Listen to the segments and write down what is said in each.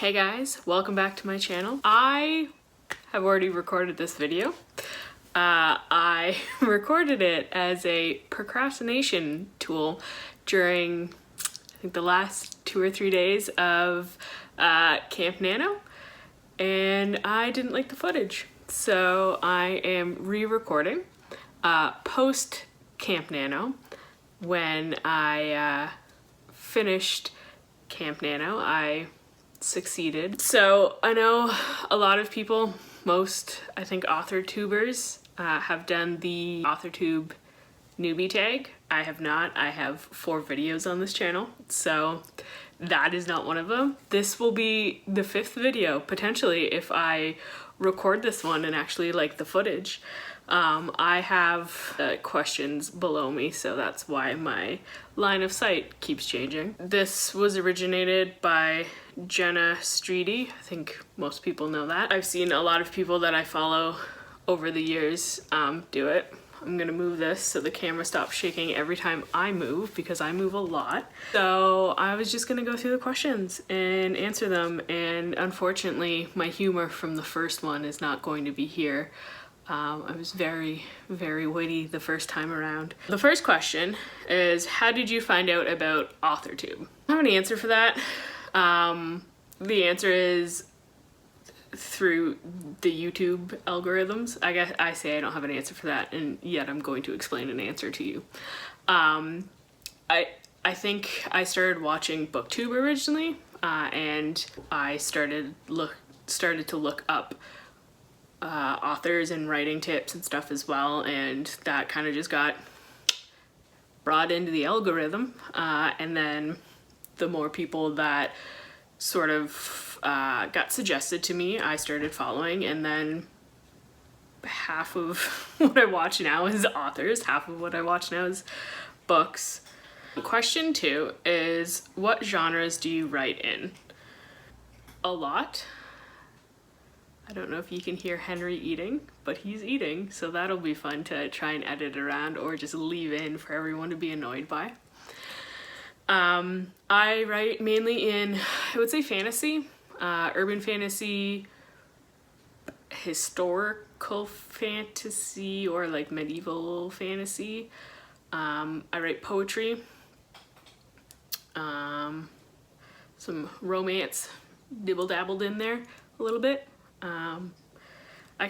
Hey guys, welcome back to my channel. I have already recorded this video. I recorded it as a procrastination tool during, I think, the last 2 or 3 days of Camp Nano, and I didn't like the footage. So I am re-recording post Camp Nano. When I finished Camp Nano, I succeeded. So I know a lot of people, most I think author tubers have done the AuthorTube newbie tag. I have not. I have 4 videos on this channel, so that is not one of them. This will be the 5th video potentially if I record this one and actually like the footage. I have questions below me, so that's why my line of sight keeps changing. This was originated by Jenna Streety. I think most people know that. I've seen a lot of people that I follow over the years do it. I'm gonna move this so the camera stops shaking every time I move, because I move a lot. So I was just gonna go through the questions and answer them, and unfortunately my humor from the first one is not going to be here. I was very, very witty the first time around. The first question is, how did you find out about AuthorTube? I don't have an answer for that. The answer is through the YouTube algorithms. I guess I say I don't have an answer for that, and yet I'm going to explain an answer to you. I think I started watching BookTube originally, and I started to look up authors and writing tips and stuff as well, and that kind of just got brought into the algorithm, and then the more people that sort of got suggested to me, I started following, and then half of what I watch now is authors, half of what I watch now is books. Question 2 is, what genres do you write in? A lot. I don't know if you can hear Henry eating, but he's eating, so that'll be fun to try and edit around or just leave in for everyone to be annoyed by. I write mainly in, I would say, fantasy, urban fantasy, historical fantasy, or like medieval fantasy. I write poetry, some romance dibble-dabbled in there a little bit. I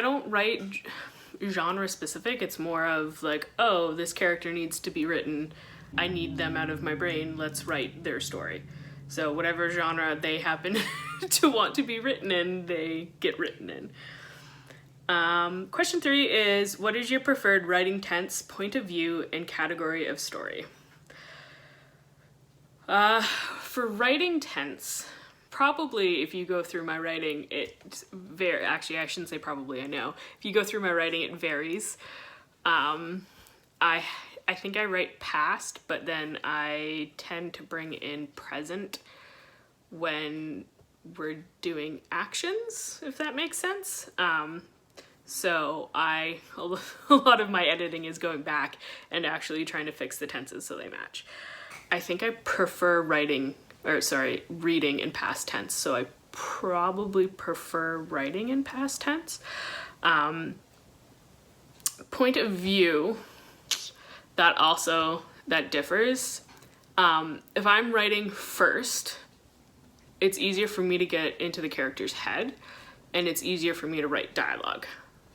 don't write genre specific. It's more of like, oh, this character needs to be written. I need them out of my brain. Let's write their story. So whatever genre they happen to want to be written in, they get written in. Question 3 is, what is your preferred writing tense, point of view, and category of story? For writing tense, probably if you go through my writing, actually I shouldn't say probably, I know. If you go through my writing, it varies. I think I write past, but then I tend to bring in present when we're doing actions, if that makes sense. So a lot of my editing is going back and actually trying to fix the tenses so they match. I think I prefer reading in past tense, so I probably prefer writing in past tense. Point of view, that differs. If I'm writing first, it's easier for me to get into the character's head, and it's easier for me to write dialogue.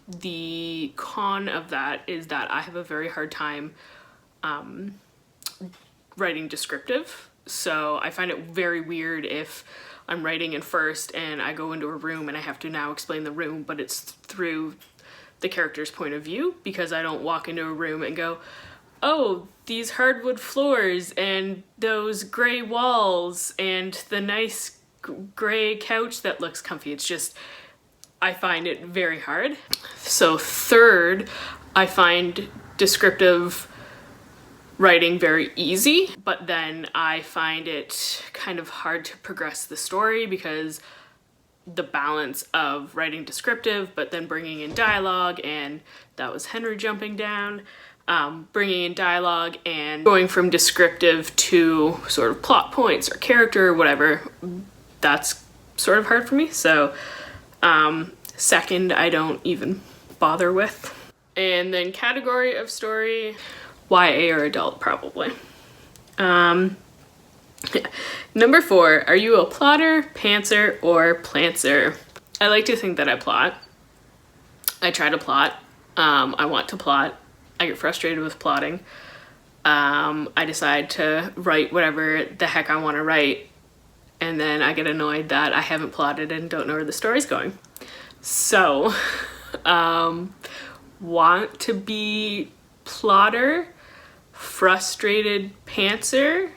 The con of that is that I have a very hard time writing descriptive. So I find it very weird if I'm writing in first and I go into a room and I have to now explain the room, but it's through the character's point of view, because I don't walk into a room and go, oh, these hardwood floors and those gray walls and the nice gray couch that looks comfy. It's just, I find it very hard. So third, I find descriptive writing very easy, but then I find it kind of hard to progress the story because the balance of writing descriptive but then bringing in dialogue, and that was Henry jumping down, bringing in dialogue and going from descriptive to sort of plot points or character or whatever, that's sort of hard for me. So second, I don't even bother with. And then category of story, YA or adult, probably. Number 4, are you a plotter, pantser, or plantser? I like to think that I plot. I try to plot. I want to plot. I get frustrated with plotting. I decide to write whatever the heck I want to write, and then I get annoyed that I haven't plotted and don't know where the story's going. So, want to be plotter, frustrated pantser,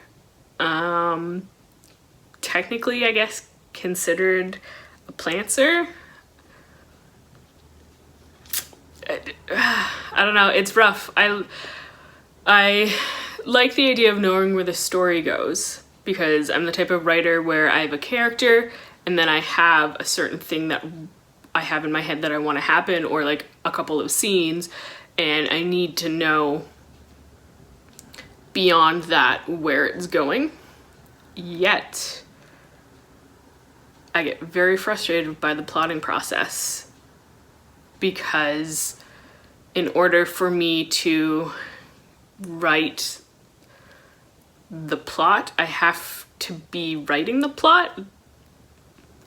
technically I guess considered a plantser. I don't know, it's rough. I like the idea of knowing where the story goes, because I'm the type of writer where I have a character and then I have a certain thing that I have in my head that I want to happen, or like a couple of scenes, and I need to know beyond that where it's going. Yet I get very frustrated by the plotting process, because in order for me to write the plot, I have to be writing the plot,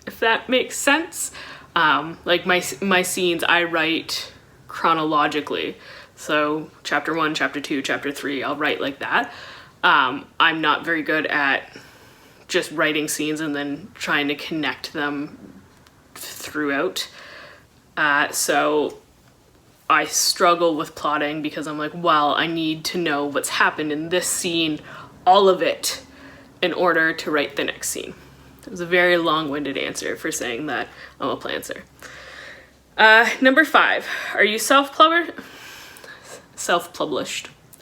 if that makes sense. Like my scenes, I write chronologically. So chapter 1, chapter 2, chapter 3, I'll write like that. I'm not very good at just writing scenes and then trying to connect them throughout. So I struggle with plotting, because I'm like, well, I need to know what's happened in this scene, all of it, in order to write the next scene. It was a very long-winded answer for saying that I'm a plantser. Number 5, are you self-published?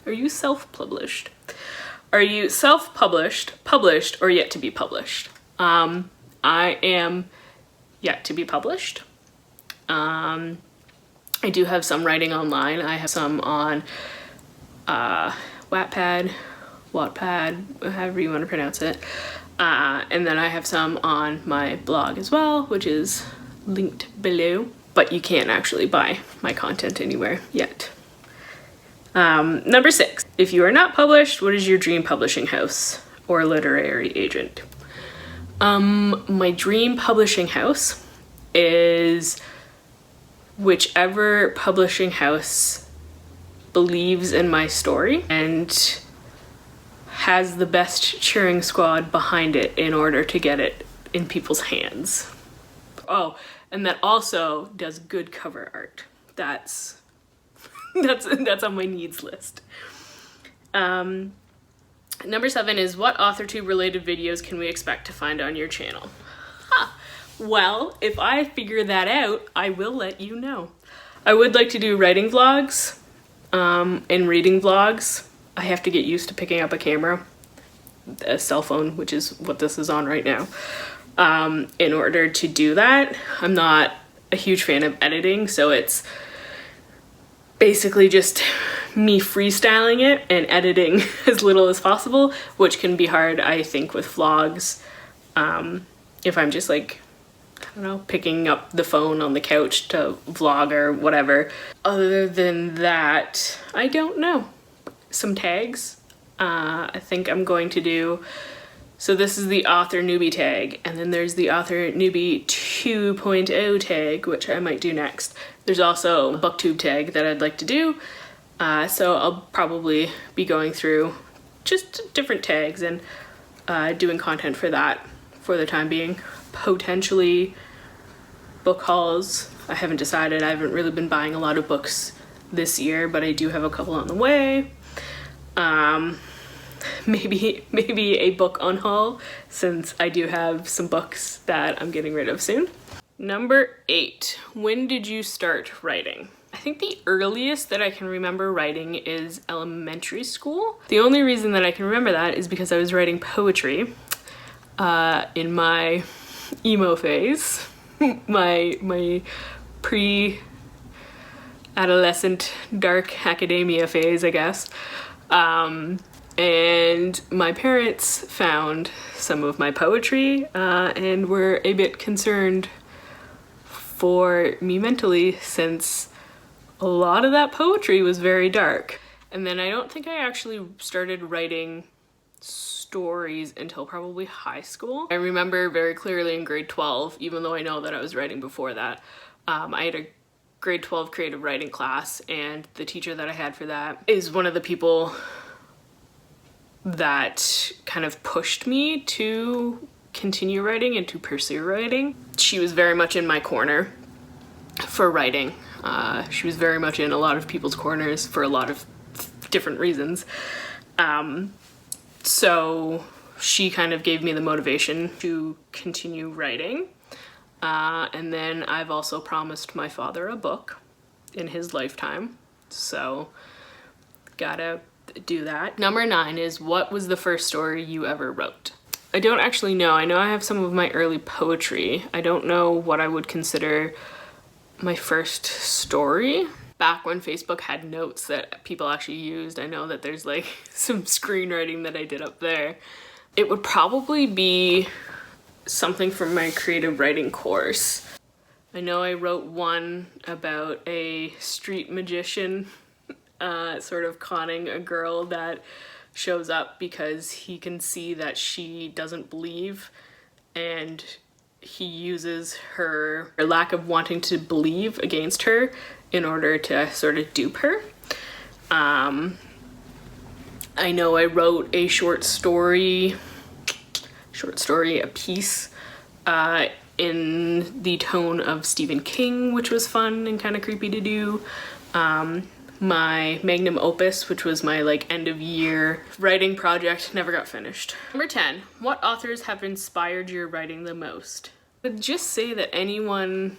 Are you self-published? Are you self-published, published, or yet to be published? I am yet to be published. I do have some writing online. I have some on Wattpad, however you want to pronounce it. And then I have some on my blog as well, which is linked below. But you can't actually buy my content anywhere yet. Number 6, if you are not published, what is your dream publishing house or literary agent? My dream publishing house is whichever publishing house believes in my story and has the best cheering squad behind it in order to get it in people's hands. Oh, and that also does good cover art. That's on my needs list. Number 7 is, what AuthorTube related videos can we expect to find on your channel? Well, if I figure that out, I will let you know. I would like to do writing vlogs and reading vlogs. I have to get used to picking up a camera, a cell phone, which is what this is on right now. In order to do that, I'm not a huge fan of editing, so it's basically just me freestyling it and editing as little as possible, which can be hard, I think, with vlogs. If I'm just like, I don't know, picking up the phone on the couch to vlog or whatever. Other than that, I don't know. Some tags. I think I'm going to do, so this is the author newbie tag, and then there's the author newbie 2.0 tag, which I might do next. There's also a booktube tag that I'd like to do, so I'll probably be going through just different tags and doing content for that for the time being. Potentially book hauls. I haven't decided. I haven't really been buying a lot of books this year, but I do have a couple on the way. Maybe a book on haul, since I do have some books that I'm getting rid of soon. Number 8, when did you start writing? I think the earliest that I can remember writing is elementary school. The only reason that I can remember that is because I was writing poetry in my emo phase, my pre-adolescent dark academia phase, I guess. And And my parents found some of my poetry and were a bit concerned for me mentally, since a lot of that poetry was very dark. And then I don't think I actually started writing stories until probably high school. I remember very clearly in grade 12, even though I know that I was writing before that, I had a grade 12 creative writing class, and the teacher that I had for that is one of the people that kind of pushed me to continue writing and to pursue writing. She was very much in my corner for writing. She was very much in a lot of people's corners for a lot of different reasons. So she kind of gave me the motivation to continue writing. And then I've also promised my father a book in his lifetime. So gotta do that. Number 9 is, what was the first story you ever wrote? I don't actually know. I know I have some of my early poetry. I don't know what I would consider my first story. Back when Facebook had notes that people actually used, I know that there's like some screenwriting that I did up there. It would probably be something from my creative writing course. I know I wrote one about a street magician sort of conning a girl that shows up because he can see that she doesn't believe, and he uses her lack of wanting to believe against her in order to sort of dupe her. I know I wrote a short story, a piece in the tone of Stephen King, which was fun and kind of creepy to do. My magnum opus, which was my like end of year writing project, never got finished. Number 10, what authors have inspired your writing the most? I would just say that anyone's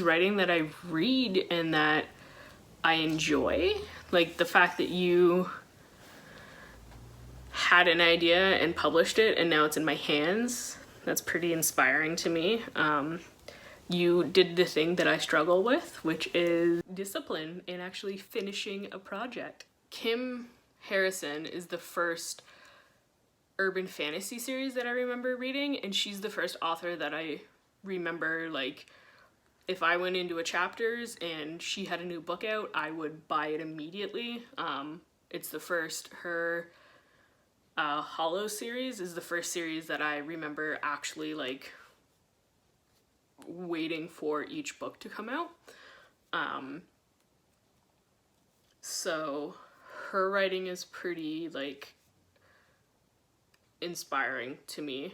writing that I read and that I enjoy. Like the fact that you had an idea and published it and now it's in my hands, that's pretty inspiring to me. You did the thing that I struggle with, which is discipline in actually finishing a project. Kim Harrison is the first urban fantasy series that I remember reading, and she's the first author that I remember, like, if I went into a chapters and she had a new book out, I would buy it immediately. It's the first, her Hollow series is the first series that I remember actually like waiting for each book to come out. So her writing is pretty like inspiring to me,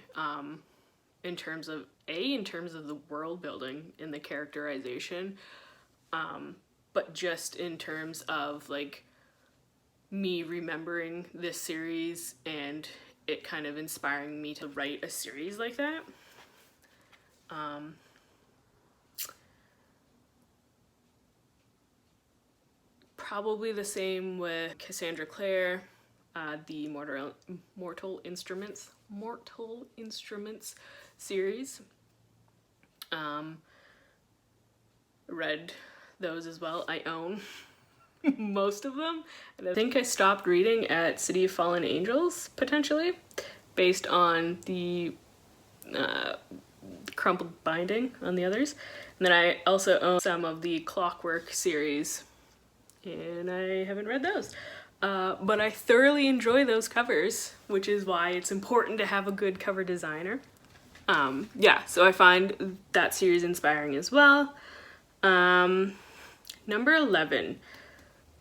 in terms of the world building and the characterization, but just in terms of like me remembering this series and it kind of inspiring me to write a series like that. Probably the same with Cassandra Clare, the Mortal Instruments series. Read those as well. I own most of them. And I think I stopped reading at City of Fallen Angels, potentially, based on the crumpled binding on the others. And then I also own some of the Clockwork series, and I haven't read those. But I thoroughly enjoy those covers, which is why it's important to have a good cover designer. Yeah, so I find that series inspiring as well. Number 11.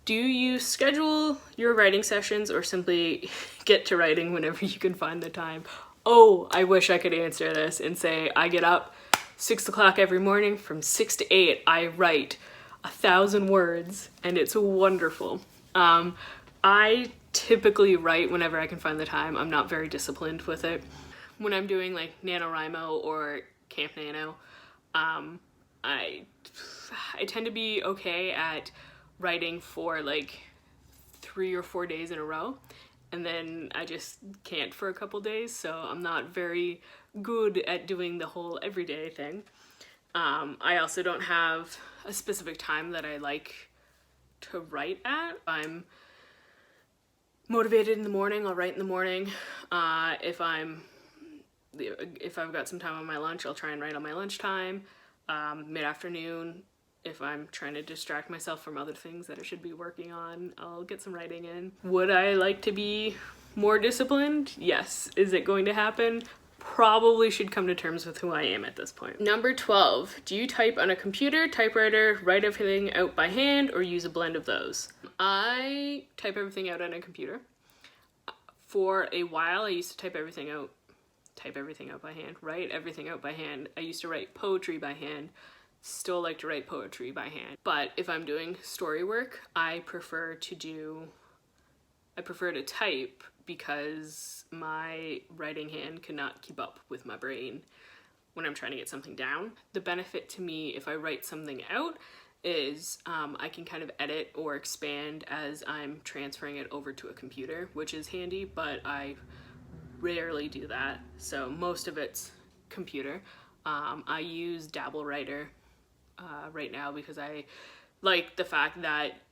Do you schedule your writing sessions or simply get to writing whenever you can find the time? Oh, I wish I could answer this and say I get up 6 o'clock every morning. From 6 to 8, I write 1,000 words, and it's wonderful. I typically write whenever I can find the time. I'm not very disciplined with it. When I'm doing like NaNoWriMo or Camp Nano, I tend to be okay at writing for like 3 or 4 days in a row, and then I just can't for a couple days, so I'm not very good at doing the whole everyday thing. I also don't have a specific time that I like to write at. I'm motivated in the morning, I'll write in the morning. If I've got some time on my lunch, I'll try and write on my lunchtime. Mid-afternoon, if I'm trying to distract myself from other things that I should be working on, I'll get some writing in. Would I like to be more disciplined? Yes. Is it going to happen? Probably should come to terms with who I am at this point. Number 12, do you type on a computer, typewriter, write everything out by hand, or use a blend of those? I type everything out on a computer. For a while, I used to type everything out by hand, write everything out by hand. I used to write poetry by hand. Still like to write poetry by hand. But if I'm doing story work, I prefer to type because my writing hand cannot keep up with my brain when I'm trying to get something down. The benefit to me if I write something out is I can kind of edit or expand as I'm transferring it over to a computer, which is handy, but I rarely do that. So most of it's computer. I use Dabble Writer right now because I like the fact that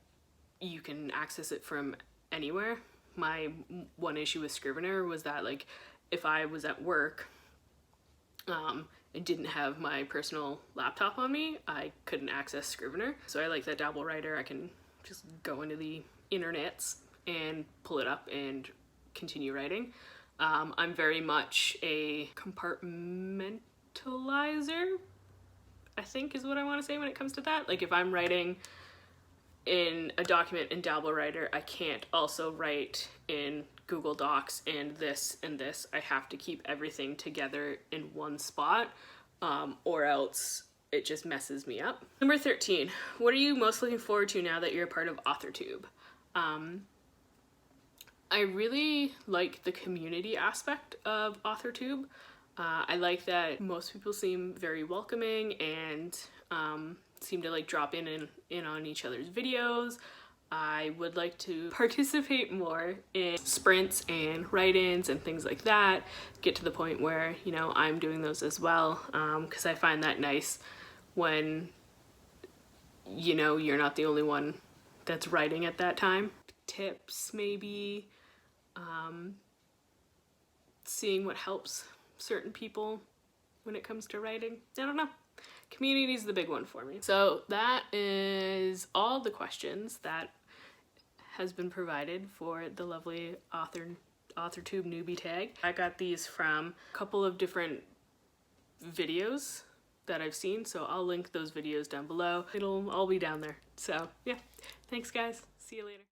you can access it from anywhere. My one issue with Scrivener was that, like, if I was at work and didn't have my personal laptop on me, I couldn't access Scrivener. So I like that Dabble Writer. I can just go into the internets and pull it up and continue writing. I'm very much a compartmentalizer, I think is what I want to say when it comes to that. Like if I'm writing in a document in Dabble Writer, I can't also write in Google Docs and this and this. I have to keep everything together in one spot, or else it just messes me up. Number 13, what are you most looking forward to now that you're a part of AuthorTube? I really like the community aspect of AuthorTube. I like that most people seem very welcoming and seem to like drop in on each other's videos. I would like to participate more in sprints and write-ins and things like that. Get to the point where, you know, I'm doing those as well, because I find that nice when, you know, you're not the only one that's writing at that time. Tips, maybe. Seeing what helps certain people when it comes to writing. I don't know. Community is the big one for me. So that is all the questions that has been provided for the lovely AuthorTube newbie tag. I got these from a couple of different videos that I've seen, so I'll link those videos down below. It'll all be down there. So yeah, thanks guys. See you later.